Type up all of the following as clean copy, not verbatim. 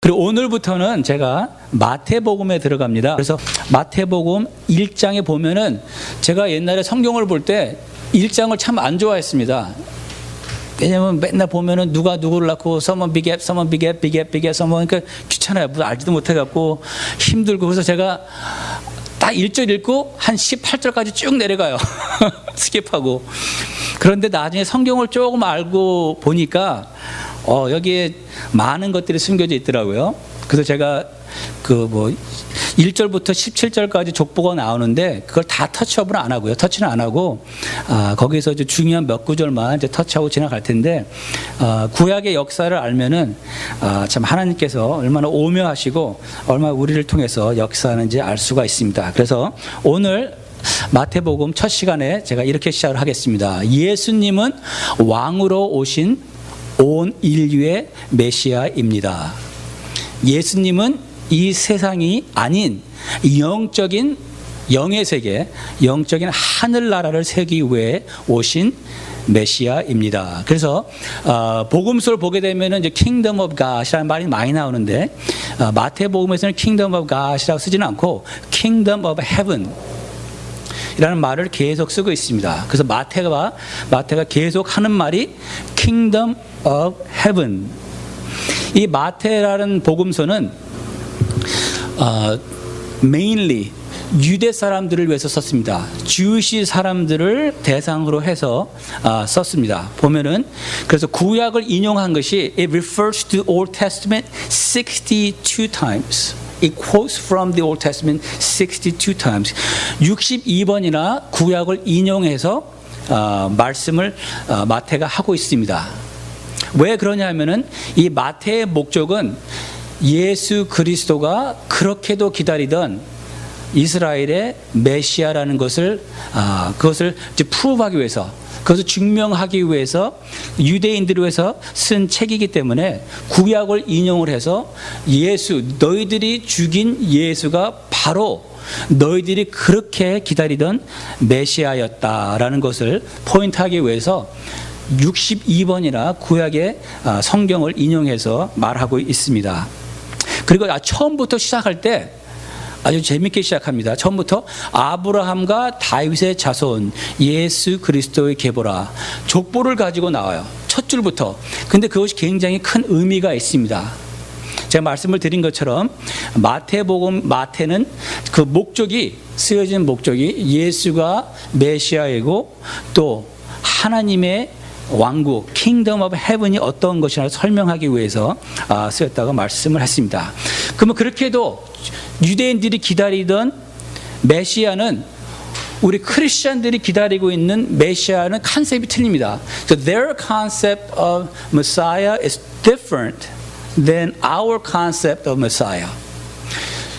그리고 오늘부터는 제가 마태복음에 들어갑니다. 그래서 마태복음 1장에 보면은 제가 옛날에 성경을 볼 때 1장을 참 안 좋아했습니다. 왜냐면 맨날 보면은 누가 누구를 낳고 someone beget, someone beget, beget, beget, someone, 그러니까 귀찮아요. 뭐 알지도 못해갖고 힘들고. 그래서 제가 딱 1절 읽고 한 18절까지 쭉 내려가요. 스킵하고. 그런데 나중에 성경을 조금 알고 보니까 여기에 많은 것들이 숨겨져 있더라고요. 그래서 제가 1절부터 17절까지 족보가 나오는데 그걸 다 터치업을 안 하고요. 터치는 안 하고 거기서 이제 중요한 몇 구절만 이제 터치하고 지나갈 텐데 구약의 역사를 알면은 참 하나님께서 얼마나 오묘하시고 얼마나 우리를 통해서 역사하는지 알 수가 있습니다. 그래서 오늘 마태복음 첫 시간에 제가 이렇게 시작을 하겠습니다. 예수님은 왕으로 오신 온 인류의 메시아입니다. 예수님은 이 세상이 아닌 영적인 영의 세계, 영적인 하늘나라를 세우기 위해 오신 메시아입니다. 그래서 복음서를 보게 되면 이제 Kingdom of God이라는 말이 많이 나오는데 마태복음에서는 Kingdom of God이라고 쓰지는 않고 Kingdom of Heaven 이라는 말을 계속 쓰고 있습니다. 그래서 마태가 계속 하는 말이 Kingdom of Heaven. 이 마태라는 복음서는 mainly 유대 사람들을 위해서 썼습니다. 주시 사람들을 대상으로 해서 썼습니다. 보면은 그래서 구약을 인용한 것이 it refers to Old Testament 62 times. It quotes from the Old Testament 62 times. 62번이나 구약을 인용해서 말씀을 마태가 하고 있습니다. 왜 그러냐 하면은 이 마태의 목적은 예수 그리스도가 그렇게도 기다리던 이스라엘의 메시아라는 것을 그것을 이제 프루브하기 위해서, 그것을 증명하기 위해서 유대인들을 위해서 쓴 책이기 때문에 구약을 인용을 해서 너희들이 죽인 예수가 바로 너희들이 그렇게 기다리던 메시아였다라는 것을 포인트하기 위해서 62번이나 구약의 성경을 인용해서 말하고 있습니다. 그리고 처음부터 시작할 때 아주 재밌게 시작합니다. 처음부터 아브라함과 다윗의 자손 예수 그리스도의 계보라 족보를 가지고 나와요. 첫 줄부터. 근데 그것이 굉장히 큰 의미가 있습니다. 제가 말씀을 드린 것처럼 마태는 그 목적이 쓰여진 목적이 예수가 메시아이고 또 하나님의 왕국, Kingdom of Heaven이 어떤 것이냐 설명하기 위해서 쓰였다고 말씀을 했습니다. 그러면 그렇게도 유대인들이 기다리던 메시아는 우리 크리스천들이 기다리고 있는 메시아는 컨셉이 틀립니다. So their concept of Messiah is different than our concept of Messiah.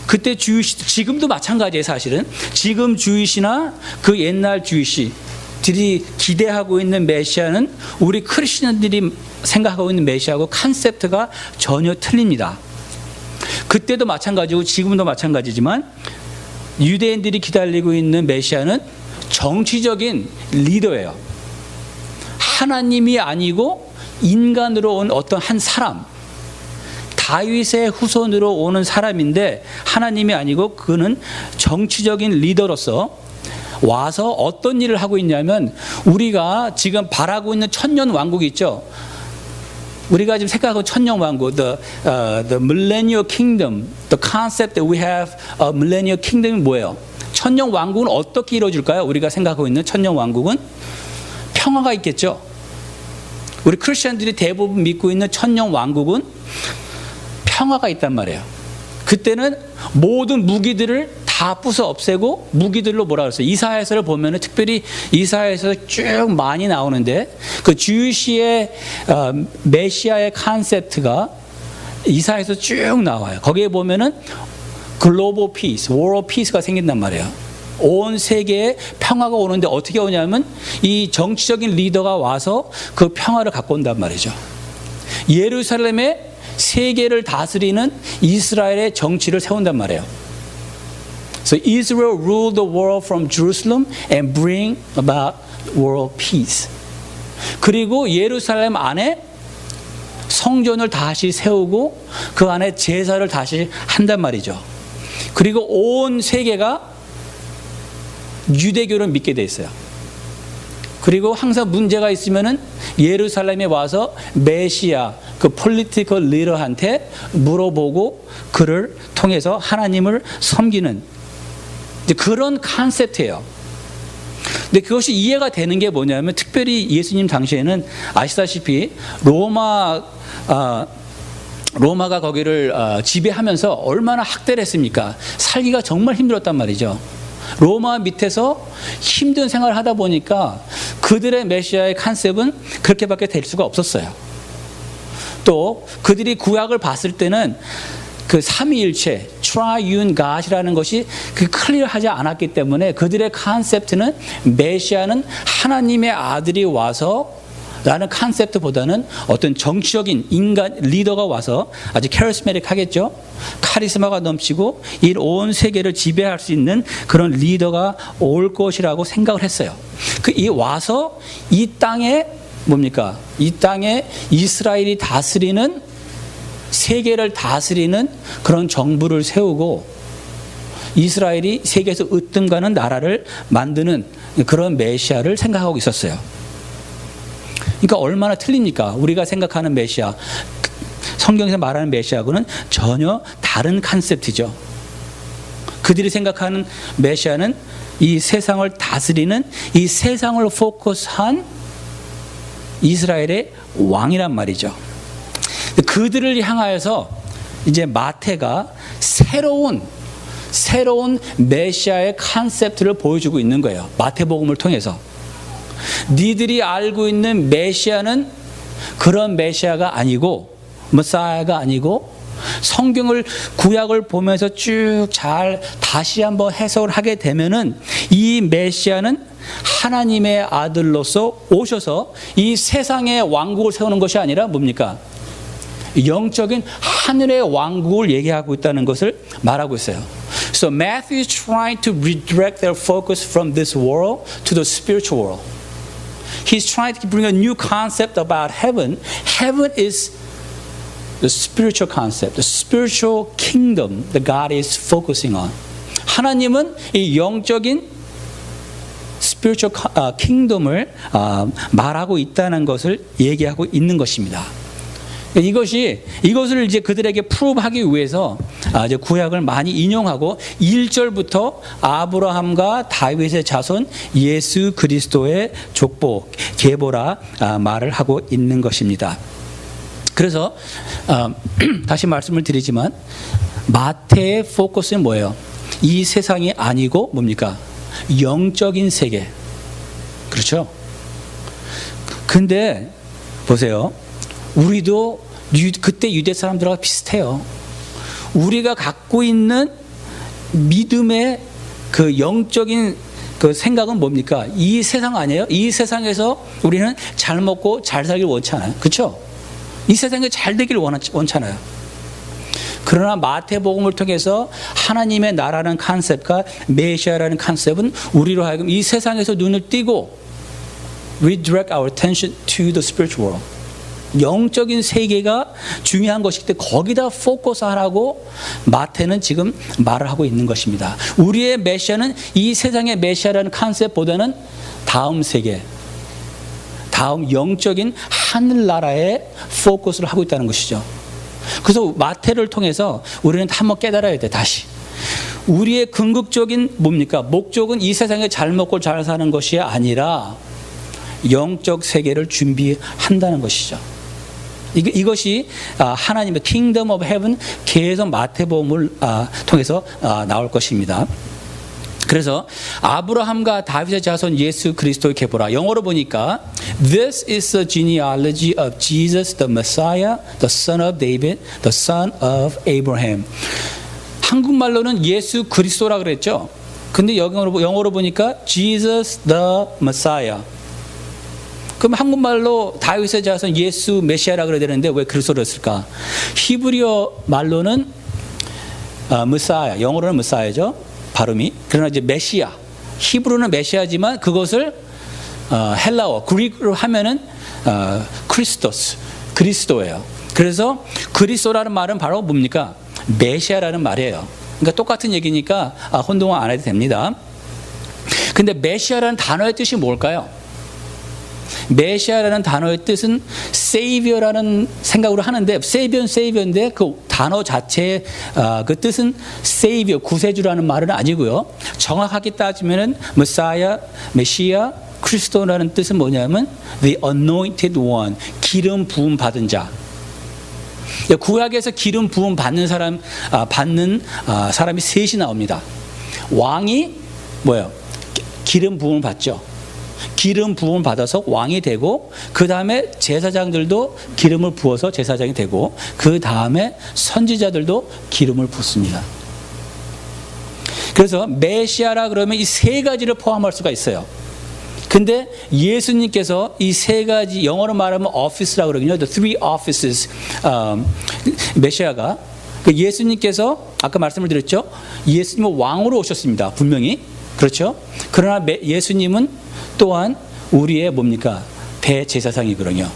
그때 지금도 마찬가지예요. 사실은 지금 주이시나 그 옛날 주이시들이 기대하고 있는 메시아는 우리 크리스천들이 생각하고 있는 메시아하고 컨셉트가 전혀 틀립니다. 그때도 마찬가지고 지금도 마찬가지지만 유대인들이 기다리고 있는 메시아는 정치적인 리더예요. 하나님이 아니고 인간으로 온 어떤 한 사람, 다윗의 후손으로 오는 사람인데 하나님이 아니고 그는 정치적인 리더로서 와서 어떤 일을 하고 있냐면 우리가 지금 바라고 있는 천년 왕국이 있죠. 우리가 지금 생각하고 천년 왕국, the millennial kingdom, the concept that we have of millennial kingdom이 뭐예요? 천년 왕국은 어떻게 이루어질까요? 우리가 생각하고 있는 천년 왕국은 평화가 있겠죠. 우리 크리스천들이 대부분 믿고 있는 천년 왕국은 평화가 있단 말이에요. 그때는 모든 무기들을 다 부숴 없애고 무기들로 뭐라 그랬어요? 이사야서를 보면은 특별히 이사야서 쭉 많이 나오는데 그 주시의 메시아의 컨셉트가 이사야서 쭉 나와요. 거기에 보면은 글로벌 피스, 월드 피스가 생긴단 말이에요. 온 세계에 평화가 오는데 어떻게 오냐면 이 정치적인 리더가 와서 그 평화를 갖고 온단 말이죠. 예루살렘에 세계를 다스리는 이스라엘의 정치를 세운단 말이에요. So Israel ruled the world from Jerusalem and bring about world peace. 그리고 예루살렘 안에 성전을 다시 세우고 그 안에 제사를 다시 한단 말이죠. 그리고 온 세계가 유대교를 믿게 돼 있어요. 그리고 항상 문제가 있으면은 예루살렘에 와서 메시아, 그 폴리티컬 리더한테 물어보고 그를 통해서 하나님을 섬기는 이제 그런 컨셉트예요. 근데 그것이 이해가 되는 게 뭐냐면 특별히 예수님 당시에는 아시다시피 로마가 거기를 지배하면서 얼마나 학대를 했습니까? 살기가 정말 힘들었단 말이죠. 로마 밑에서 힘든 생활을 하다 보니까 그들의 메시아의 컨셉은 그렇게밖에 될 수가 없었어요. 또 그들이 구약을 봤을 때는 그 삼위일체, Triune God이라는 것이 그 클리어하지 않았기 때문에 그들의 컨셉트는 메시아는 하나님의 아들이 와서 라는 컨셉트보다는 어떤 정치적인 인간 리더가 와서 아주 카리스마틱 하겠죠. 카리스마가 넘치고 이 온 세계를 지배할 수 있는 그런 리더가 올 것이라고 생각을 했어요. 이 와서 이 땅에 뭡니까? 이 땅에 이스라엘이 다스리는 세계를 다스리는 그런 정부를 세우고 이스라엘이 세계에서 으뜸가는 나라를 만드는 그런 메시아를 생각하고 있었어요. 그러니까 얼마나 틀립니까? 우리가 생각하는 메시아, 성경에서 말하는 메시아하고는 전혀 다른 컨셉트죠. 그들이 생각하는 메시아는 이 세상을 다스리는 이 세상을 포커스한 이스라엘의 왕이란 말이죠. 그들을 향하여서 이제 마태가 새로운 메시아의 컨셉트를 보여주고 있는 거예요. 마태복음을 통해서. 니들이 알고 있는 메시아는 그런 메시아가 아니고 메시아가 아니고 성경을 구약을 보면서 쭉 잘 다시 한번 해석을 하게 되면은 이 메시아는 하나님의 아들로서 오셔서 이 세상의 왕국을 세우는 것이 아니라 뭡니까? 영적인 하늘의 왕국을 얘기하고 있다는 것을 말하고 있어요. So Matthew is trying to redirect their focus from this world to the spiritual world. He's trying to bring a new concept about heaven. Heaven is the spiritual concept, the spiritual kingdom that God is focusing on. 하나님은 이 영적인 spiritual kingdom을 말하고 있다는 것을 얘기하고 있는 것입니다. 이것을 이제 그들에게 프루브하기 위해서 이제 구약을 많이 인용하고 1절부터 아브라함과 다윗의 자손 예수 그리스도의 족보 계보라 말을 하고 있는 것입니다. 그래서 다시 말씀을 드리지만 마태의 포커스는 뭐예요? 이 세상이 아니고 뭡니까? 영적인 세계. 그렇죠? 근데 보세요. 우리도 그때 유대 사람들과 비슷해요. 우리가 갖고 있는 믿음의 그 영적인 그 생각은 뭡니까? 이 세상 아니에요? 이 세상에서 우리는 잘 먹고 잘 살길 원하잖아요. 그렇죠? 이 세상에 잘 되길 원하잖아요. 그러나 마태복음을 통해서 하나님의 나라는 컨셉과 메시아라는 컨셉은 우리로 하여금 이 세상에서 눈을 띄고 redirect our attention to the spiritual world. 영적인 세계가 중요한 것이기 때문에 거기다 포커스하라고 마태는 지금 말을 하고 있는 것입니다. 우리의 메시아는 이 세상의 메시아라는 컨셉보다는 다음 세계, 다음 영적인 하늘나라에 포커스를 하고 있다는 것이죠. 그래서 마태를 통해서 우리는 한번 깨달아야 돼. 다시 우리의 궁극적인 뭡니까? 목적은 이 세상에 잘 먹고 잘 사는 것이 아니라 영적 세계를 준비한다는 것이죠. 이것이 하나님의 Kingdom of Heaven 계속 마태복음을 통해서 나올 것입니다. 그래서 아브라함과 다윗의 자손 예수 그리스도의 계보라. 영어로 보니까 This is the genealogy of Jesus the Messiah, the son of David, the son of Abraham. 한국말로는 예수 그리스도라 그랬죠. 근데 영어로 보니까 Jesus the Messiah. 그럼 한국말로 다윗의 자손 예수 메시아라 그래야 되는데 왜 그리스도를 썼을까? 히브리어 말로는 메시아, 영어로는 메시아죠. 발음이. 그러나 이제 메시아, 히브리어는 메시아지만 그것을 헬라어, 그리스로 하면은 크리스토스, 그리스도예요. 그래서 그리스도라는 말은 바로 뭡니까? 메시아라는 말이에요. 그러니까 똑같은 얘기니까 혼동을 안 해도 됩니다. 근데 메시아라는 단어의 뜻이 뭘까요? 메시아라는 단어의 뜻은 Savior라는 생각으로 하는데 Savior인데 그 단어 자체의 그 뜻은 Savior, 구세주라는 말은 아니고요. 정확하게 따지면은 Messiah, 메시아, 크리스도라는 뜻은 뭐냐면 The Anointed One, 기름 부음 받은 자. 구약에서 기름 부음 받는 사람이 셋이 나옵니다. 왕이 뭐예요? 기름 부음을 받죠. 기름 부음을 받아서 왕이 되고 그 다음에 제사장들도 기름을 부어서 제사장이 되고 그 다음에 선지자들도 기름을 붓습니다. 그래서 메시아라 그러면 이 세 가지를 포함할 수가 있어요. 근데 예수님께서 이 세 가지, 영어로 말하면 office라고 그러거든요. The three offices. 메시아가 예수님께서 아까 말씀을 드렸죠. 예수님은 왕으로 오셨습니다. 분명히. 그렇죠? 그러나 예수님은 또한 우리의 뭡니까? 대제사장이거든요.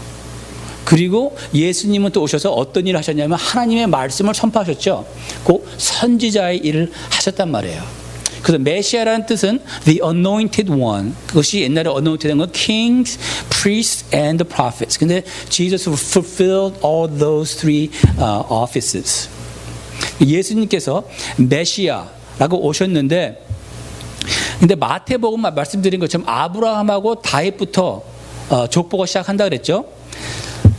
그리고 예수님은 또 오셔서 어떤 일을 하셨냐면 하나님의 말씀을 선포하셨죠. 그 선지자의 일을 하셨단 말이에요. 그래서 메시아라는 뜻은 the anointed one. 그것이 옛날에 anointed 된 건 kings, priests, and the prophets. 근데 Jesus fulfilled all those three offices. 예수님께서 메시아라고 오셨는데 근데 마태복음 말씀드린 것처럼 아브라함하고 다윗부터 족보가 시작한다 그랬죠.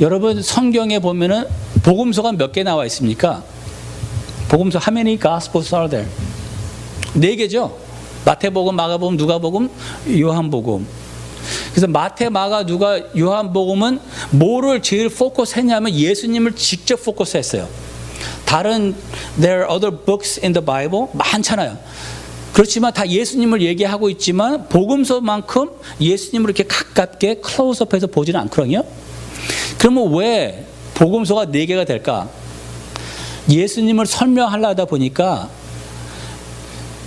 여러분 성경에 보면은 복음서가 몇 개 나와 있습니까? 복음서 how many gospels are there? 4개죠. 마태복음, 마가복음, 누가복음, 요한복음. 그래서 마태, 마가, 누가, 요한복음은 뭐를 제일 포커스했냐면 예수님을 직접 포커스했어요. 다른 there are other books in the Bible 많잖아요. 그렇지만 다 예수님을 얘기하고 있지만 복음서만큼 예수님을 이렇게 가깝게 클로즈업해서 보지는 않거든요. 그러면 왜 복음서가 4개가 될까? 예수님을 설명하려다 보니까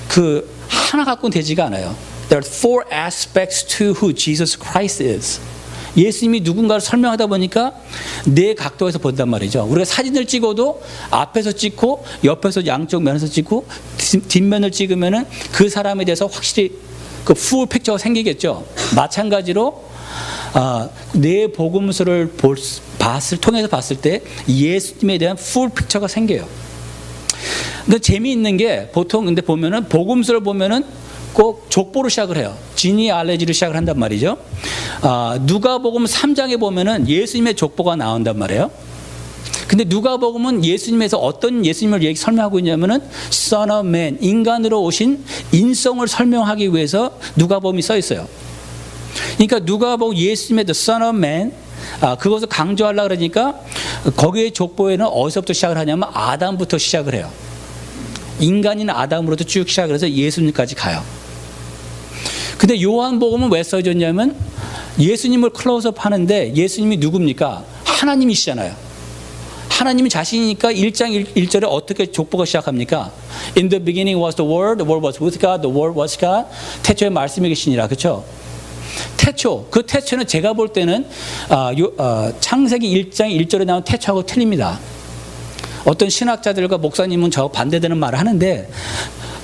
그 하나 갖고는 되지가 않아요. There are 4 aspects to who Jesus Christ is. 예수님이 누군가를 설명하다 보니까 4 각도에서 본단 말이죠. 우리가 사진을 찍어도 앞에서 찍고 옆에서 양쪽 면에서 찍고 뒷면을 찍으면은 그 사람에 대해서 확실히 그 full picture가 생기겠죠. 마찬가지로 내 복음서를 통해서 봤을 때 예수님에 대한 full picture가 생겨요. 근데 재미있는 게 보통 근데 보면은 복음서를 보면은 꼭 족보로 시작을 해요. 지니알레지로 시작을 한단 말이죠. 누가복음 3장에 보면은 예수님의 족보가 나온단 말이에요. 근데 누가복음은 예수님에서 어떤 예수님을 설명하고 있냐면은 Son of Man, 인간으로 오신 인성을 설명하기 위해서 누가복음이 써 있어요. 그러니까 누가복음 예수님의 The Son of Man 그것을 강조하려고 그러니까 거기에 족보에는 어디서부터 시작을 하냐면 아담부터 시작을 해요. 인간인 아담으로부터 쭉 시작을 해서 예수님까지 가요. 근데 요한복음은 왜 써졌냐면 예수님을 클로즈업 하는데 예수님이 누굽니까? 하나님이시잖아요. 하나님이 자신이니까 1장 1절에 어떻게 족보가 시작합니까? In the beginning was the Word was with God, the Word was God. 태초에 말씀이 계시니라. 그렇죠? 태초, 그 태초는 제가 볼 때는 창세기 1장 1절에 나온 태초하고 틀립니다. 어떤 신학자들과 목사님은 저 반대되는 말을 하는데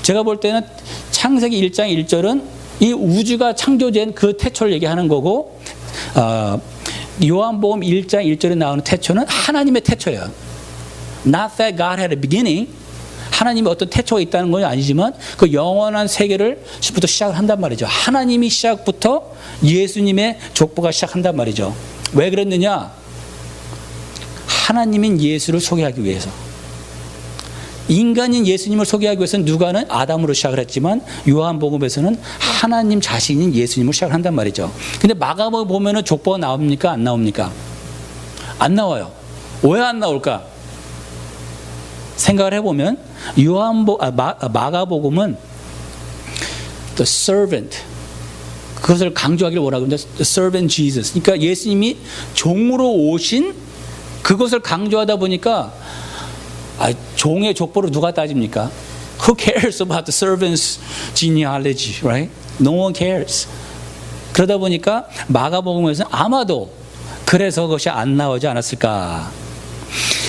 제가 볼 때는 창세기 1장 1절은 이 우주가 창조된 그 태초를 얘기하는 거고 요한복음 1장 1절에 나오는 태초는 하나님의 태초예요. Not that God had a beginning. 하나님이 어떤 태초가 있다는 건 아니지만 그 영원한 세계를부터 시작을 한단 말이죠. 하나님이 시작부터 예수님의 족보가 시작한단 말이죠. 왜 그랬느냐? 하나님인 예수를 소개하기 위해서. 인간인 예수님을 소개하기 위해서는 누가는 아담으로 시작을 했지만 요한복음에서는 하나님 자신인 예수님을 시작을 한단 말이죠. 근데 마가복음 보면은 족보가 나옵니까? 안 나옵니까? 안 나와요. 왜 안 나올까? 생각을 해보면 마가복음은 the servant 그것을 강조하기를 원하고 있는데 the servant Jesus. 그러니까 예수님이 종으로 오신 그것을 강조하다 보니까 종의 족보를 누가 따집니까? Who cares about the servant's genealogy, right? No one cares. 그러다 보니까 마가복음에서는 아마도 그래서 그것이 안 나오지 않았을까.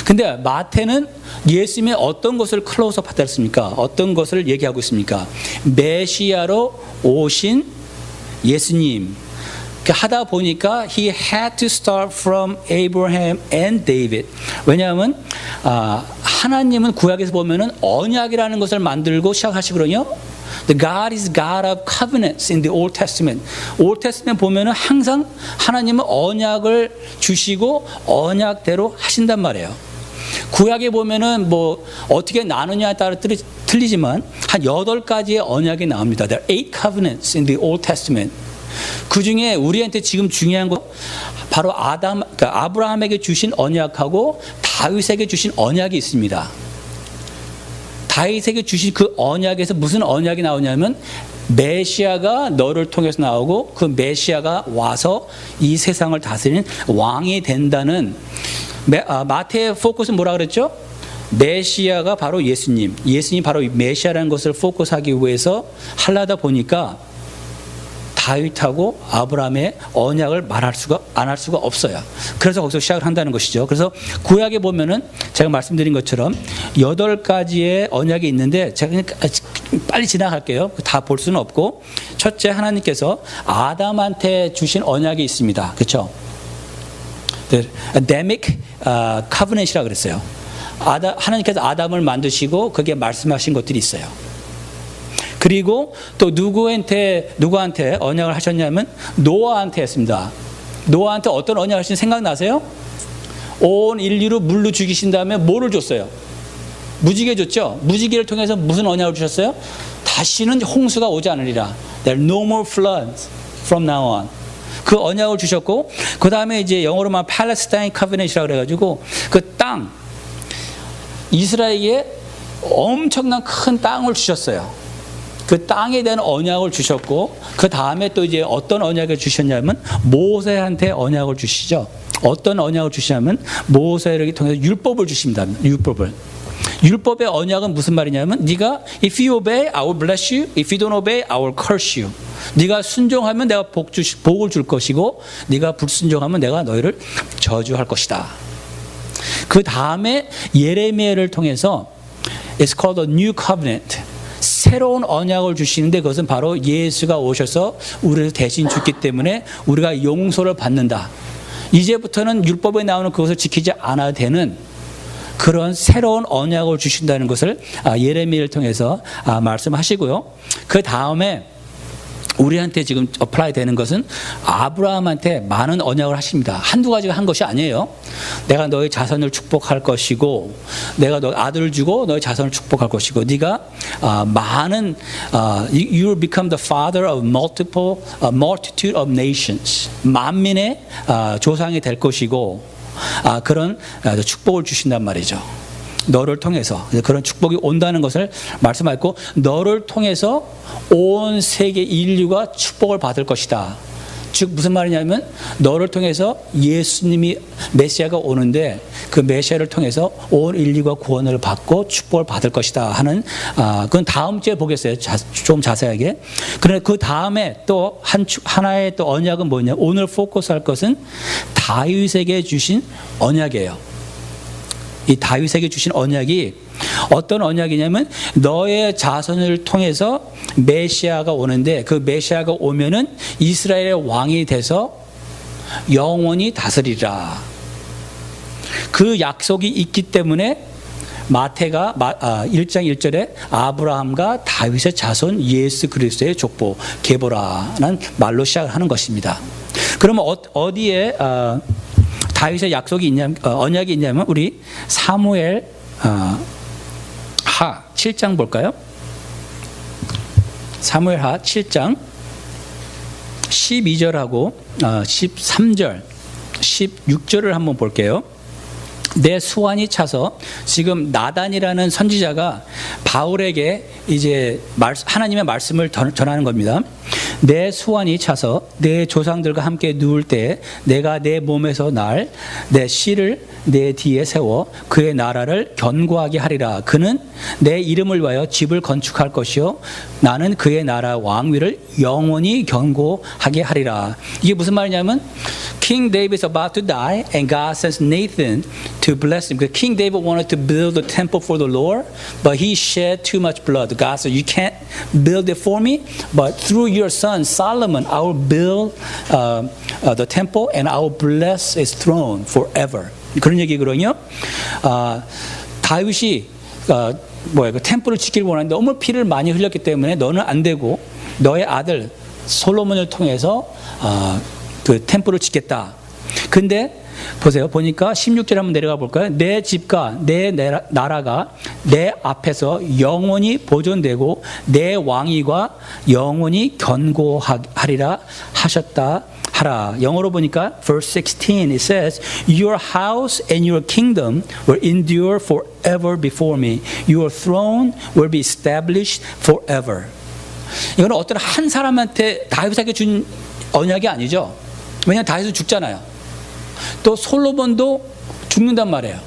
근데 마태는 예수님의 어떤 것을 클로즈업 하다 했습니까? 어떤 것을 얘기하고 있습니까? 메시아로 오신 예수님. 하다 보니까 he had to start from Abraham and David. 왜냐하면 하나님은 구약에서 보면은 언약이라는 것을 만들고 시작하시거든요. The God is God of covenants in the Old Testament. Old Testament 보면은 항상 하나님은 언약을 주시고 언약대로 하신단 말이에요. 구약에 보면은 뭐 어떻게 나누냐에 따라 틀리지만 한 8가지의 언약이 나옵니다. There are 8 covenants in the Old Testament. 그 중에 우리한테 지금 중요한 거 바로 그러니까 아브라함에게 주신 언약하고 다윗에게 주신 언약이 있습니다. 다윗에게 주신 그 언약에서 무슨 언약이 나오냐면 메시아가 너를 통해서 나오고 그 메시아가 와서 이 세상을 다스리는 왕이 된다는 마태의 포커스는 뭐라 그랬죠? 메시아가 바로 예수님, 예수님이 바로 메시아라는 것을 포커스하기 위해서 하려다 보니까 다윗하고 아브라함의 언약을 안 할 수가 없어요. 그래서 거기서 시작을 한다는 것이죠. 그래서 구약에 보면은 제가 말씀드린 것처럼 8가지의 언약이 있는데 제가 빨리 지나갈게요. 다 볼 수는 없고 첫째 하나님께서 아담한테 주신 언약이 있습니다. 그렇죠? Adamic Covenant이라고 그랬어요. 하나님께서 아담을 만드시고 거기에 말씀하신 것들이 있어요. 그리고 또 누구한테 언약을 하셨냐면 노아한테 했습니다. 노아한테 어떤 언약을 하신 생각나세요? 온 인류를 물로 죽이신 다음에 뭐를 줬어요? 무지개 줬죠? 무지개를 통해서 무슨 언약을 주셨어요? 다시는 홍수가 오지 않으리라. There are no more floods from now on. 그 언약을 주셨고 그 다음에 이제 영어로 말하면 Palestine Covenant이라고 그래가지고 그 땅 이스라엘에게 엄청난 큰 땅을 주셨어요. 그 땅에 대한 언약을 주셨고 그 다음에 또 이제 어떤 언약을 주셨냐면 모세한테 언약을 주시죠. 어떤 언약을 주시냐면 모세를 통해서 율법을 주십니다. 율법의 언약은 무슨 말이냐면 네가 if you obey, I will bless you. If you don't obey, I will curse you. 네가 순종하면 내가 복을 줄 것이고 네가 불순종하면 내가 너희를 저주할 것이다. 그 다음에 예레미야를 통해서 It's called a new covenant. 새로운 언약을 주시는데 그것은 바로 예수가 오셔서 우리를 대신 죽기 때문에 우리가 용서를 받는다. 이제부터는 율법에 나오는 그것을 지키지 않아도 되는 그런 새로운 언약을 주신다는 것을 예레미야를 통해서 말씀하시고요. 그 다음에 우리한테 지금 어플라이 되는 것은 아브라함한테 많은 언약을 하십니다. 한두 가지가 한 것이 아니에요. 내가 너의 자손을 축복할 것이고 내가 너 아들을 주고 너의 자손을 축복할 것이고 네가 많은 you will become the father of multitude of nations. 만민의 조상이 될 것이고 그런 축복을 주신단 말이죠. 너를 통해서 그런 축복이 온다는 것을 말씀하셨고 너를 통해서 온 세계 인류가 축복을 받을 것이다. 즉 무슨 말이냐면 너를 통해서 예수님이 메시아가 오는데 그 메시아를 통해서 온 인류가 구원을 받고 축복을 받을 것이다 하는 그건 다음 주에 보겠어요. 좀 자세하게. 그런데 그 다음에 또 하나의 또 언약은 뭐냐? 오늘 포커스할 것은 다윗에게 주신 언약이에요. 이 다윗에게 주신 언약이 어떤 언약이냐면 너의 자손을 통해서 메시아가 오는데 그 메시아가 오면은 이스라엘의 왕이 돼서 영원히 다스리라. 그 약속이 있기 때문에 마태가 1장 1절에 아브라함과 다윗의 자손 예수 그리스도의 족보 계보라는 말로 시작하는 것입니다. 그러면 어디에 다윗의 약속이 있냐면 언약이 있냐면 우리 사무엘 하 7장 볼까요? 사무엘 하 7장 12절하고 13절 16절을 한번 볼게요. 내 수완이 차서 지금 나단이라는 선지자가 바울에게 이제 하나님의 말씀을 전하는 겁니다. 내 수완이 차서 내 조상들과 함께 누울 때 내가 내 몸에서 날 내 씨를 내 뒤에 세워 그의 나라를 견고하게 하리라. 그는 내 이름을 위하여 집을 건축할 것이요 나는 그의 나라 왕위를 영원히 견고하게 하리라. 이게 무슨 말이냐면 King David is about to die and God sends Nathan to bless him. Because King David wanted to build the temple for the Lord, but he shed too much blood. God said, you can't build it for me, but through your son Solomon, I will build the temple and I will bless his throne forever. 그런 얘기거든요. 다윗이 그 템플을 짓기를 원하는데 너무 피를 많이 흘렸기 때문에 너는 안 되고 너의 아들 솔로몬을 통해서 그 템플을 짓겠다. 근데 보세요. 보니까 16절 한번 내려가 볼까요? 내 집과 내 나라가 내 앞에서 영원히 보존되고 내 왕위가 영원히 견고하리라 하셨다 하라. 영어로 보니까 verse 16 it says your house and your kingdom will endure forever before me. Your throne will be established forever. 이건 어떤 한 사람한테 다윗에게 준 언약이 아니죠. 왜냐하면 다윗은 죽잖아요. 또 솔로몬도 죽는단 말이에요.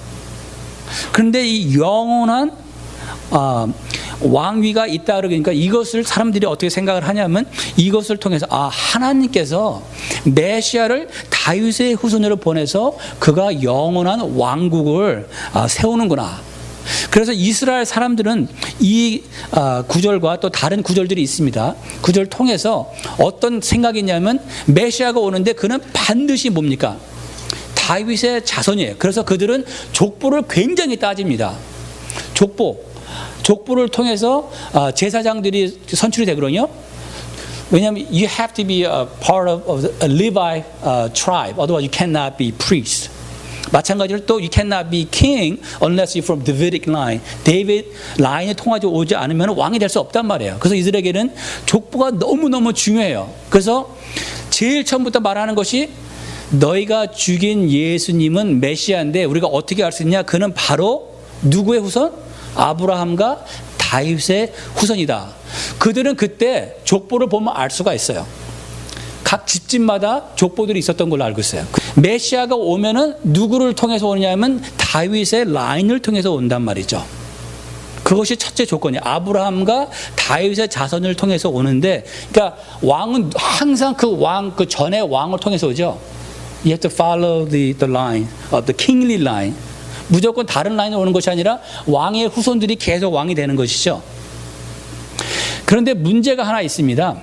그런데 이 영원한 왕위가 있다 그러니까 이것을 사람들이 어떻게 생각을 하냐면 이것을 통해서 하나님께서 메시아를 다윗의 후손으로 보내서 그가 영원한 왕국을 세우는구나. 그래서 이스라엘 사람들은 이 구절과 또 다른 구절들이 있습니다. 구절을 통해서 어떤 생각이 있냐면 메시아가 오는데 그는 반드시 뭡니까? 다윗의 자손이에요. 그래서 그들은 족보를 굉장히 따집니다. 족보를 통해서 제사장들이 선출이 되거든요. 왜냐하면 you have to be a part of a Levi tribe, otherwise you cannot be priest. 마찬가지로 또 you cannot be king unless you're from Davidic line. 데이빗 라인에 통하지 오지 않으면 왕이 될 수 없단 말이에요. 그래서 이들에게는 족보가 너무너무 중요해요. 그래서 제일 처음부터 말하는 것이 너희가 죽인 예수님은 메시아인데 우리가 어떻게 알 수 있냐? 그는 바로 누구의 후손? 아브라함과 다윗의 후손이다. 그들은 그때 족보를 보면 알 수가 있어요. 각 집집마다 족보들이 있었던 걸로 알고 있어요. 메시아가 오면은 누구를 통해서 오느냐면 다윗의 라인을 통해서 온단 말이죠. 그것이 첫째 조건이에요. 아브라함과 다윗의 자손을 통해서 오는데, 그러니까 왕은 항상 그 전의 왕을 통해서 오죠. You have to follow the line, the kingly line. 무조건 다른 라인으로 오는 것이 아니라 왕의 후손들이 계속 왕이 되는 것이죠. 그런데 문제가 하나 있습니다.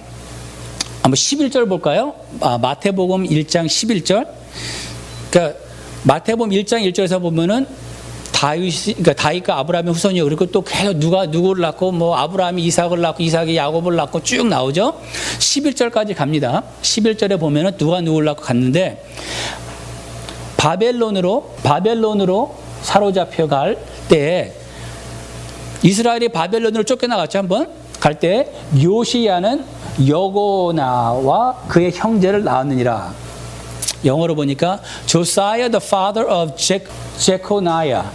한번 11절 볼까요? 마태복음 1장 11절. 그러니까 마태복음 1장 1절에서 보면은 그러니까 다윗과 아브라함의 후손이요. 그리고 또 계속 누가 누구를 낳고 아브라함이 이삭을 낳고 이삭이 야곱을 낳고 쭉 나오죠. 11절까지 갑니다. 11절에 보면은 누가 누구를 낳고 갔는데 바벨론으로 사로잡혀 갈 때 이스라엘이 바벨론으로 쫓겨나갔죠. 한번 갈 때 요시야는 여고나와 그의 형제를 낳았느니라. 영어로 보니까 Josiah the father of Jeconiah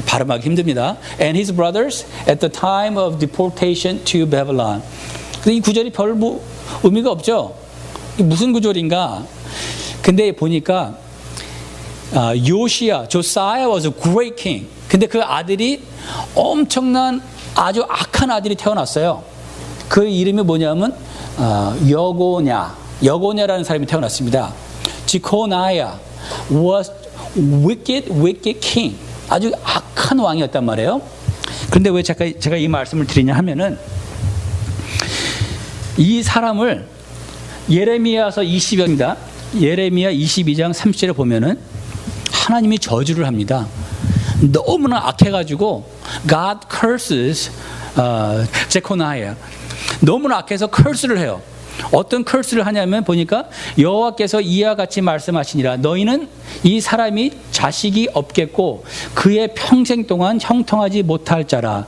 발음하기 힘듭니다. And his brothers at the time of deportation to Babylon. 이 구절이 별 의미가 없죠. 무슨 구절인가? 근데 보니까 Josiah was a great king. 근데 그 아들이 엄청난 아주 악한 아들이 태어났어요. 그 이름이 뭐냐면 여고냐라는 사람이 태어났습니다. Jeconiah was wicked king. 아주 악한 왕이었단 말이에요. 그런데 왜 제가 이 말씀을 드리냐 하면은 이 사람을 예레미야서 20입니다. 예레미야 22장 30절에 보면은 하나님이 저주를 합니다. 너무나 악해가지고 God curses Jeconiah. 너무나 악해서 curse를 해요. 어떤 curse를 하냐면 보니까 여호와께서 이와 같이 말씀하시니라. 너희는 이 사람이 자식이 없겠고 그의 평생 동안 형통하지 못할 자라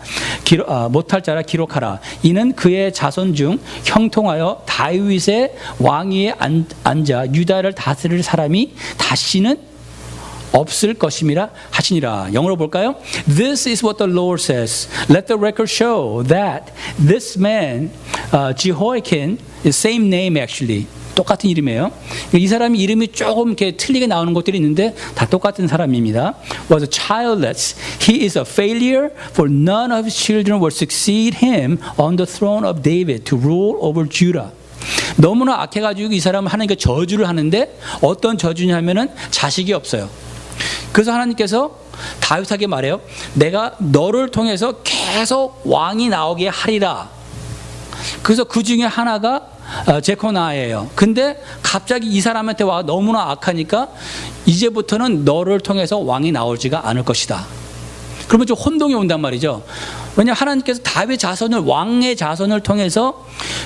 기록하라. 이는 그의 자손 중 형통하여 다윗의 왕위에 앉아 유다를 다스릴 사람이 다시는 없을 것임이라 하시니라. 영어로 볼까요? This is what the Lord says. Let the record show that this man, Jehoiakim, is same name actually. 똑같은 이름이에요. 이 사람이 이름이 조금 이렇게 틀리게 나오는 것들이 있는데 다 똑같은 사람입니다. Was childless. He is a failure, for none of his children will succeed him on the throne of David to rule over Judah. 너무나 악해가지고 이 사람은 하나님께 저주를 하는데 어떤 저주냐면은 자식이 없어요. 그래서 하나님께서 다윗에게 말해요. 내가 너를 통해서 계속 왕이 나오게 하리라. 그래서 그 중에 하나가 제코나예요. 근데 갑자기 이 사람한테 와 너무나 악하니까 이제부터는 너를 통해서 왕이 나오지가 않을 것이다. 그러면 좀 혼동이 온단 말이죠. 왜냐하면 하나님께서 다윗 자손을 왕의 자손을 통해서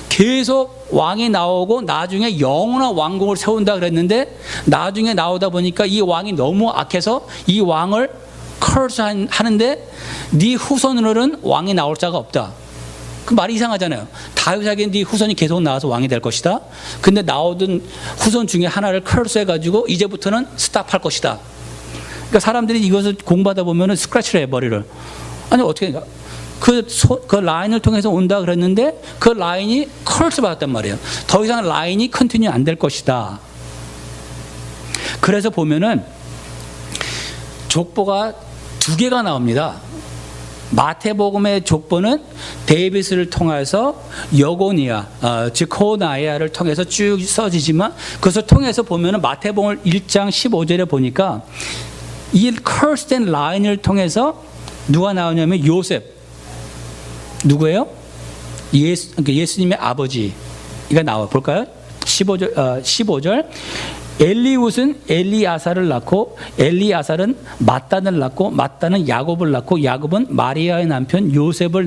계속 왕이 나오고 나중에 영원한 왕국을 세운다 그랬는데 나중에 나오다 보니까 이 왕이 너무 악해서 이 왕을 curse 하는데 네 후손으로는 왕이 나올 자가 없다. 그 말이 이상하잖아요. 다윗에게 네 후손이 계속 나와서 왕이 될 것이다. 근데 나오던 후손 중에 하나를 curse 해가지고 이제부터는 스탑할 것이다. 그러니까 사람들이 이것을 공부하다 보면은 스크래치를 해버리를. 아니 어떻게 그 라인을 통해서 온다 그랬는데 그 라인이 curse 받았단 말이에요. 더 이상 라인이 컨티뉴 안 될 것이다. 그래서 보면은 족보가 두 개가 나옵니다. 마태복음의 족보는 데이빗을 통해서 여고니아, 지코나야를 통해서 쭉 써지지만 그것을 통해서 보면은 마태복음 1장 15절에 보니까 이 cursed된 라인을 통해서 누가 나오냐면 요셉. 누구예요? 예수님의 아버지가 나와 볼까요? 15절. 엘리웃은 엘리아사를 낳고 엘리아사는 마단을 낳고 마단은 야곱을 낳고 야곱은 마리아의 남편 요셉을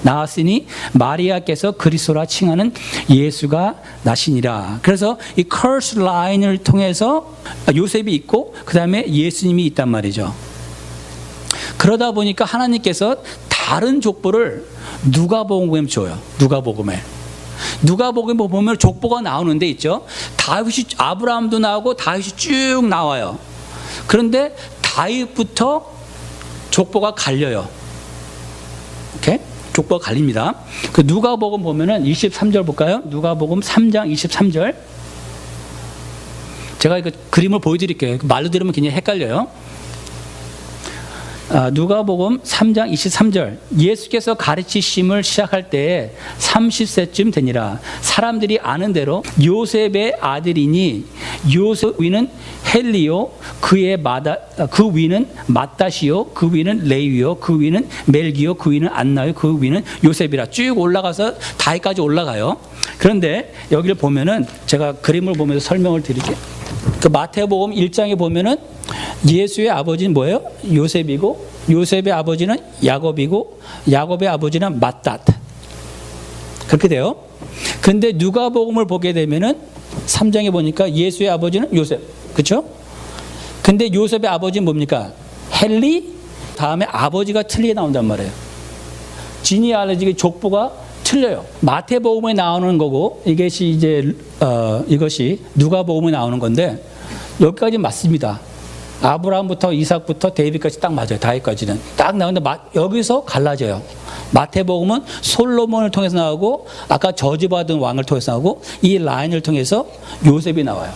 낳았으니 마리아께서 그리스도라 칭하는 예수가 나시니라. 그래서 이 curse 라인을 통해서 요셉이 있고 그 다음에 예수님이 있단 말이죠. 그러다 보니까 하나님께서 다른 족보를 누가복음에 줘요. 누가복음에 보면 족보가 나오는 데 있죠. 다윗이 아브라함도 나오고 다윗이 쭉 나와요. 그런데 다윗부터 족보가 갈려요. 오케이? 족보가 갈립니다. 그 누가복음 보면은 23절 볼까요? 누가복음 3장 23절. 제가 이거 그림을 보여드릴게요. 말로 들으면 굉장히 헷갈려요. 누가복음 3장 23절. 예수께서 가르치심을 시작할 때에 30세쯤 되니라. 사람들이 아는 대로 요셉의 아들이니 요셉 위는 헬리요, 그 위는 마따시요, 그 위는 레위요, 그 위는 멜기요, 그 위는 안나요, 그 위는 요셉이라 쭉 올라가서 다윗까지 올라가요. 그런데 여기를 보면은 제가 그림을 보면서 설명을 드릴게요. 그 마태복음 1장에 보면은 예수의 아버지는 뭐예요? 요셉이고 요셉의 아버지는 야곱이고 야곱의 아버지는 맏닷. 그렇게 돼요. 근데 누가복음을 보게 되면은 3장에 보니까 예수의 아버지는 요셉. 그렇죠? 근데 요셉의 아버지는 뭡니까? 헬리. 다음에 아버지가 틀리게 나온단 말이에요. 지니알로지 족보가 틀려요. 마태복음에 나오는 거고 이것이 이제 이것이 누가복음에 나오는 건데 여기까지 맞습니다. 아브라함부터 이삭부터 데이빗까지 딱 맞아요. 다윗까지는 딱 나오는데 여기서 갈라져요. 마태복음은 솔로몬을 통해서 나오고 아까 저주받은 왕을 통해서 나오고 이 라인을 통해서 요셉이 나와요.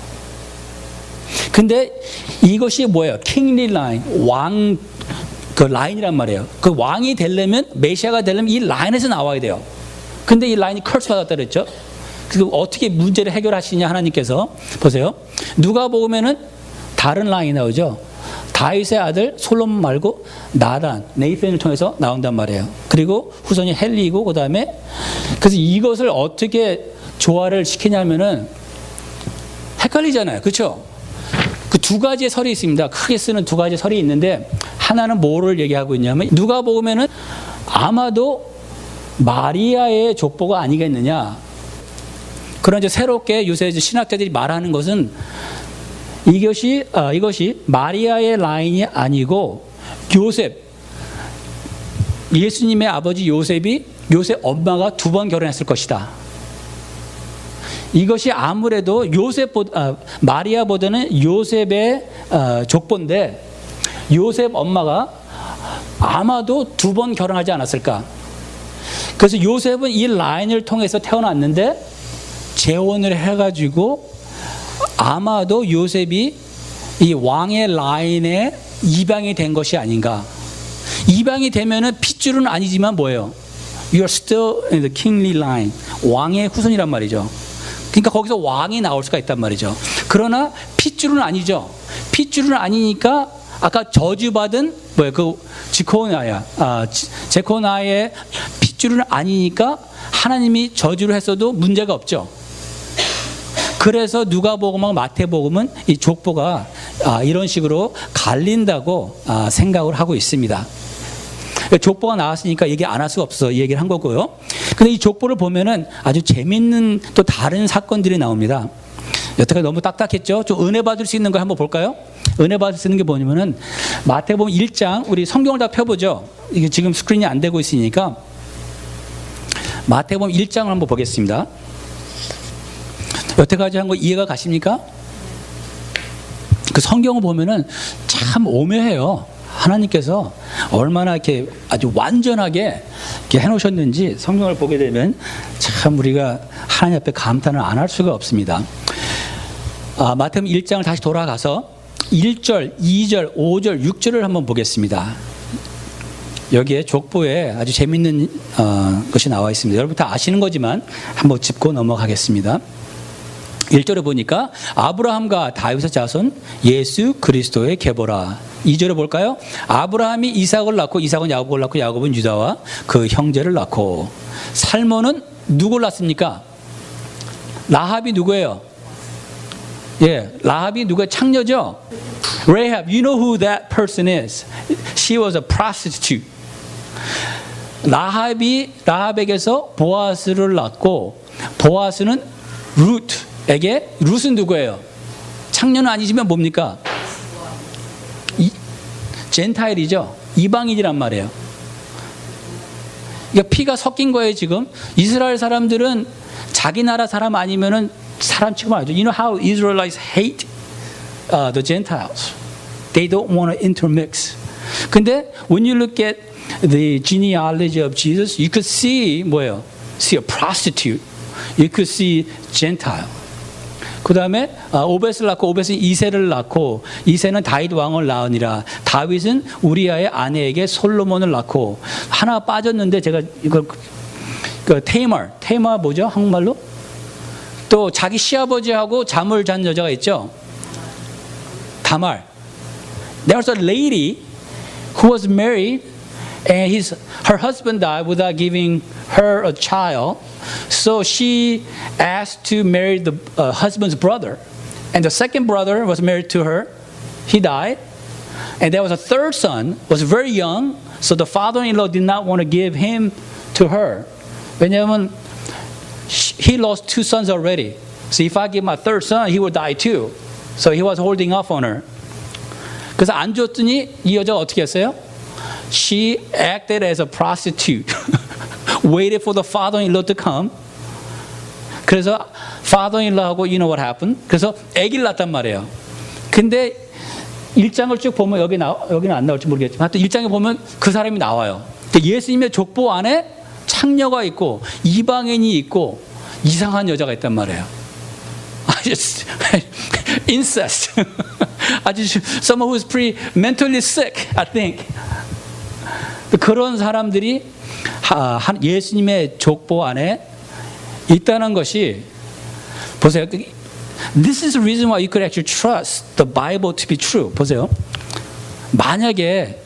근데 이것이 뭐예요? 킹리 라인, 왕 그 라인이란 말이에요. 그 왕이 되려면 메시아가 되려면 이 라인에서 나와야 돼요. 근데 이 라인이 커스 받았다 그랬죠. 그리고 어떻게 문제를 해결하시냐 하나님께서 보세요. 누가복음에는 다른 라인이 나오죠. 다윗의 아들 솔로몬 말고 나단, 네이센을 통해서 나온단 말이에요. 그리고 후손이 헬리이고 그 다음에 그래서 이것을 어떻게 조화를 시키냐면은 헷갈리잖아요. 그렇죠? 그 두 가지의 설이 있습니다. 크게 쓰는 두 가지 설이 있는데 하나는 뭐를 얘기하고 있냐면 누가복음에는 아마도 마리아의 족보가 아니겠느냐. 그런 이제 새롭게 요새 신학자들이 말하는 것은 이것이 마리아의 라인이 아니고 요셉, 예수님의 아버지 요셉 엄마가 2번 결혼했을 것이다. 이것이 아무래도 마리아보다는 요셉의 족보인데 요셉 엄마가 아마도 2번 결혼하지 않았을까. 그래서 요셉은 이 라인을 통해서 태어났는데 재혼을 해가지고 아마도 요셉이 이 왕의 라인에 입양이 된 것이 아닌가. 입양이 되면은 핏줄은 아니지만 뭐예요? You are still in the kingly line. 왕의 후손이란 말이죠. 그러니까 거기서 왕이 나올 수가 있단 말이죠. 그러나 핏줄은 아니죠. 핏줄은 아니니까 아까 저주받은 뭐예요? 그 제코나의 핏줄은 아니니까 하나님이 저주를 했어도 문제가 없죠. 그래서 누가복음하고 마태복음은 이 족보가 이런 식으로 갈린다고 생각을 하고 있습니다. 족보가 나왔으니까 얘기 안 할 수가 없어 이 얘기를 한 거고요. 근데 이 족보를 보면은 아주 재밌는 또 다른 사건들이 나옵니다. 여태까지 너무 딱딱했죠? 좀 은혜 받을 수 있는 거 한번 볼까요? 은혜 받을 수 있는 게 뭐냐면은 마태복음 1장 우리 성경을 다 펴보죠. 이게 지금 스크린이 안 되고 있으니까 마태복음 1장을 한번 보겠습니다. 여태까지 한 거 이해가 가십니까? 그 성경을 보면은 참 오묘해요. 하나님께서 얼마나 이렇게 아주 완전하게 이렇게 해놓으셨는지 성경을 보게 되면 참 우리가 하나님 앞에 감탄을 안 할 수가 없습니다. 마태복음 1장을 다시 돌아가서 1절, 2절, 5절, 6절을 한번 보겠습니다. 여기에 족보에 아주 재밌는 것이 나와 있습니다. 여러분 다 아시는 거지만 한번 짚고 넘어가겠습니다. 1절에 보니까 아브라함과 다윗의 자손 예수 그리스도의 계보라. 2절에 볼까요? 아브라함이 이삭을 낳고 이삭은 야곱을 낳고 야곱은 유다와 그 형제를 낳고. 살몬은 누구를 낳습니까? 라합이 누구예요? 예, 라합이 누구예요? 창녀죠? Rahab, you know who that person is? She was a prostitute. 라합에게서 보아스를 낳고 보아스는 룻은 누구예요? 창녀는 아니지만 뭡니까? 젠타일이죠. 이방인이란 말이에요. 그러니까 피가 섞인 거예요 지금. 이스라엘 사람들은 자기 나라 사람 아니면은 사람 취급 안 하죠. You know how Israelites hate the Gentiles. They don't want to intermix. 근데 when you look at the genealogy of Jesus, you could see 뭐예요? See a prostitute. You could see Gentile. 그 다음에 오벳을 낳고 오벳은 이새를 낳고 이새는 다윗 왕을 낳으니라. 다윗은 우리아의 아내에게 솔로몬을 낳고. 하나 빠졌는데 제가 이걸 테이마 뭐죠? 한국말로? 또 자기 시아버지하고 잠을 잔 여자가 있죠. 다말. There was a lady who was married and her husband died without giving her a child. So she asked to marry the husband's brother. And the second brother was married to her. He died. And there was a third son, was very young. So the father-in-law did not want to give him to her. 왜냐하면 he lost 2 sons already. So if I give my third son, he will die too. So he was holding off on her. 그래서 안 줬더니 이 여자가 어떻게 했어요? She acted as a prostitute. Waited for the father-in-law to come. 그래서 father-in-law하고 you know what happened? 그래서 아기를 낳았단 말이에요. 근데 1장을 쭉 보면 여기는 안 나올지 모르겠지만 하여튼 1장에 보면 그 사람이 나와요. 예수님의 족보 안에 창녀가 있고 이방인이 있고 이상한 여자가 있단 말이에요. incest. 아주 someone who's pretty mentally sick, I think. 그런 사람들이 예수님의 족보 안에 있다는 것이 보세요. This is the reason why you could actually trust the Bible to be true. 보세요. 만약에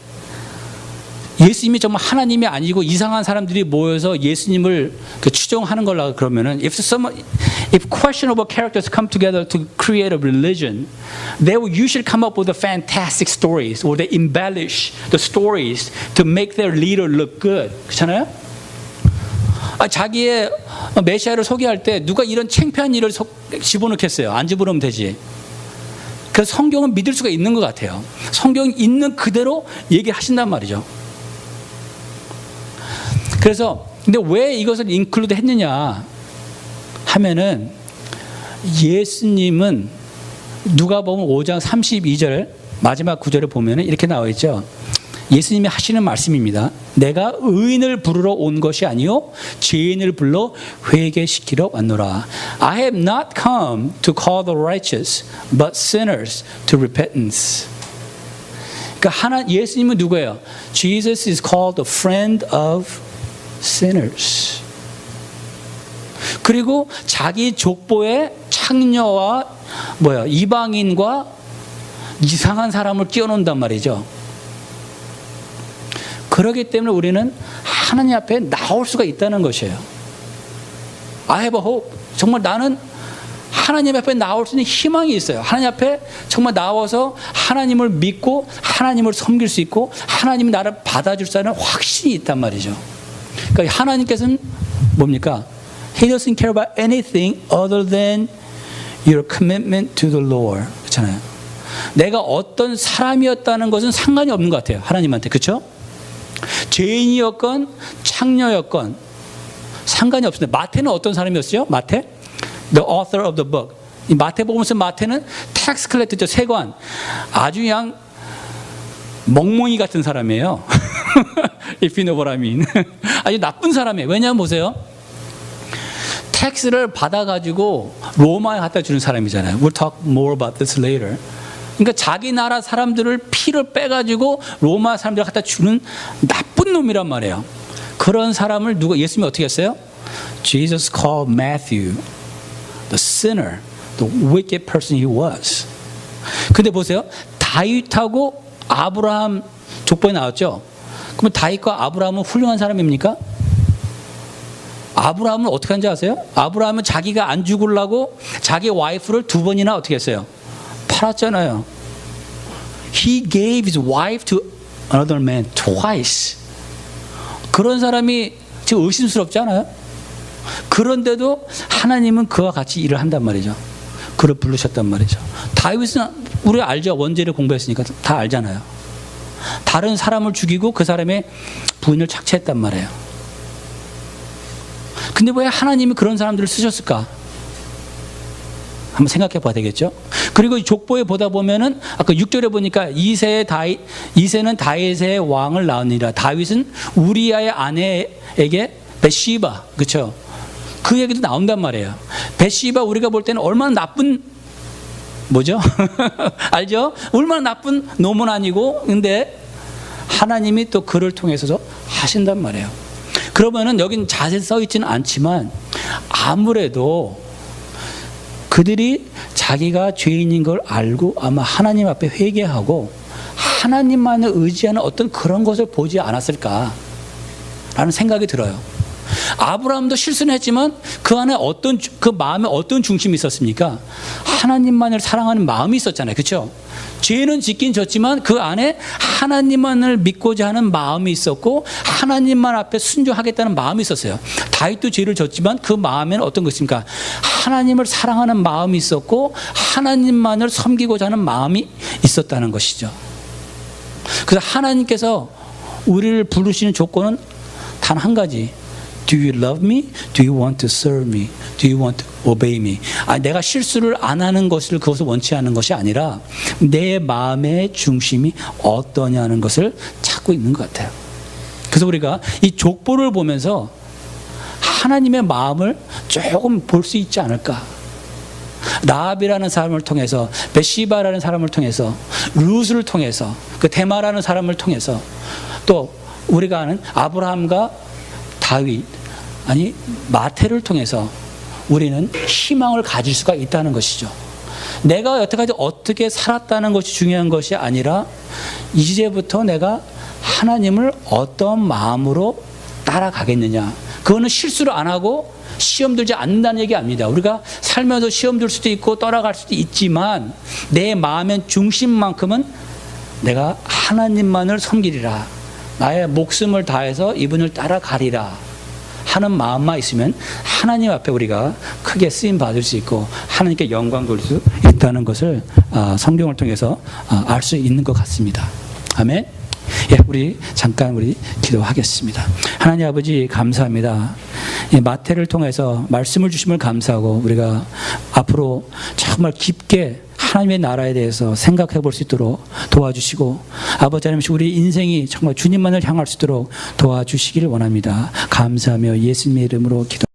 예수님이 정말 하나님이 아니고 이상한 사람들이 모여서 예수님을 추종하는 걸라 그러면은 if questionable characters come together to create a religion, they will usually come up with the fantastic stories or they embellish the stories to make their leader look good. 그렇잖아요? 자기의 메시아를 소개할 때 누가 이런 창피한 일을 집어넣겠어요? 안 집어넣으면 되지. 그래서 성경은 믿을 수가 있는 것 같아요. 성경이 있는 그대로 얘기하신단 말이죠. 그래서 근데 왜 이것을 인클루드 했느냐 하면은 예수님은 누가복음 5장 32절 마지막 구절에 보면 이렇게 나와 있죠. 예수님이 하시는 말씀입니다. 내가 의인을 부르러 온 것이 아니요 죄인을 불러 회개시키러 왔노라. I have not come to call the righteous, but sinners to repentance. 그러니까 예수님은 누구예요? Jesus is called the friend of sinners. 그리고 자기 족보에 창녀와 이방인과 이상한 사람을 끼워놓는단 말이죠. 그렇기 때문에 우리는 하나님 앞에 나올 수가 있다는 것이에요. I have a hope. 정말 나는 하나님 앞에 나올 수 있는 희망이 있어요. 하나님 앞에 정말 나와서 하나님을 믿고 하나님을 섬길 수 있고 하나님이 나를 받아줄 수 있는 확신이 있단 말이죠. 그러니까 하나님께서는 뭡니까? He doesn't care about anything other than your commitment to the Lord. 그렇잖아요. 내가 어떤 사람이었다는 것은 상관이 없는 것 같아요. 하나님한테. 그렇죠? 죄인이었건 창녀였건 상관이 없습니다. 마태는 어떤 사람이었어요? 마태? The author of the book. 이 마태복음에서 마태는 텍스 컬렉터죠. 세관. 아주 그냥 멍멍이 같은 사람이에요. If you know what I mean. 아주 나쁜 사람이에요. 왜냐하면 보세요. 텍스를 받아가지고 로마에 갖다 주는 사람이잖아요. We'll talk more about this later. 그러니까 자기 나라 사람들을 피를 빼가지고 로마 사람들 갖다 주는 나쁜 놈이란 말이에요. 그런 사람을 예수님이 어떻게 했어요? Jesus called Matthew the sinner, the wicked person he was. 근데 보세요. 다윗하고 아브라함 족보에 나왔죠. 그러면 다윗과 아브라함은 훌륭한 사람입니까? 아브라함은 어떻게 한지 아세요? 아브라함은 자기가 안 죽으려고 자기 와이프를 2번이나 어떻게 했어요? 팔았잖아요. He gave his wife to another man twice. 그런 사람이 지금 의심스럽지 않아요? 그런데도 하나님은 그와 같이 일을 한단 말이죠. 그를 부르셨단 말이죠. 다윗은 우리 알죠. 원죄를 공부했으니까 다 알잖아요. 다른 사람을 죽이고 그 사람의 부인을 착취했단 말이에요. 근데 왜 하나님이 그런 사람들을 쓰셨을까? 한번 생각해 봐야 되겠죠. 그리고 이 족보에 보다 보면은 아까 6절에 보니까 이새는 다윗의 왕을 낳으니라. 다윗은 우리아의 아내에게 벳시바, 그렇죠? 그 얘기도 나온단 말이에요. 벳시바 우리가 볼 때는 얼마나 나쁜 뭐죠? 알죠? 얼마나 나쁜 놈은 아니고 근데 하나님이 또 그를 통해서 하신단 말이에요. 그러면은 여긴 자세히 써 있지는 않지만 아무래도 그들이 자기가 죄인인 걸 알고 아마 하나님 앞에 회개하고 하나님만을 의지하는 어떤 그런 것을 보지 않았을까라는 생각이 들어요. 아브라함도 실수는 했지만 그 안에 그 마음에 어떤 중심이 있었습니까? 하나님만을 사랑하는 마음이 있었잖아요. 그렇죠? 죄는 짓긴 졌지만 그 안에 하나님만을 믿고자 하는 마음이 있었고 하나님만 앞에 순종하겠다는 마음이 있었어요. 다윗도 죄를 졌지만 그 마음에는 어떤 것입니까? 하나님을 사랑하는 마음이 있었고 하나님만을 섬기고자 하는 마음이 있었다는 것이죠. 그래서 하나님께서 우리를 부르시는 조건은 단 한 가지. Do you love me? Do you want to serve me? Do you want to obey me? 내가 실수를 안 하는 것을 그것을 원치 않는 것이 아니라 내 마음의 중심이 어떠냐는 것을 찾고 있는 것 같아요. 그래서 우리가 이 족보를 보면서 하나님의 마음을 조금 볼 수 있지 않을까? 라합이라는 사람을 통해서 벳시바라는 사람을 통해서 룻을 통해서 그 데마라는 사람을 통해서 또 우리가 아는 아브라함과 다윗 마태를 통해서 우리는 희망을 가질 수가 있다는 것이죠. 내가 여태까지 어떻게 살았다는 것이 중요한 것이 아니라 이제부터 내가 하나님을 어떤 마음으로 따라가겠느냐. 그거는 실수를 안 하고 시험 들지 않는다는 얘기 아닙니다. 우리가 살면서 시험 들 수도 있고 떠나갈 수도 있지만 내 마음의 중심만큼은 내가 하나님만을 섬기리라. 나의 목숨을 다해서 이분을 따라가리라 하는 마음만 있으면 하나님 앞에 우리가 크게 쓰임 받을 수 있고 하나님께 영광 돌릴 수 있다는 것을 성경을 통해서 알 수 있는 것 같습니다. 아멘. 예, 우리 잠깐 기도하겠습니다. 하나님 아버지 감사합니다. 마태를 통해서 말씀을 주심을 감사하고 우리가 앞으로 정말 깊게 하나님의 나라에 대해서 생각해 볼 수 있도록 도와주시고 아버지 하나님 우리 인생이 정말 주님만을 향할 수 있도록 도와주시기를 원합니다. 감사하며 예수님의 이름으로 기도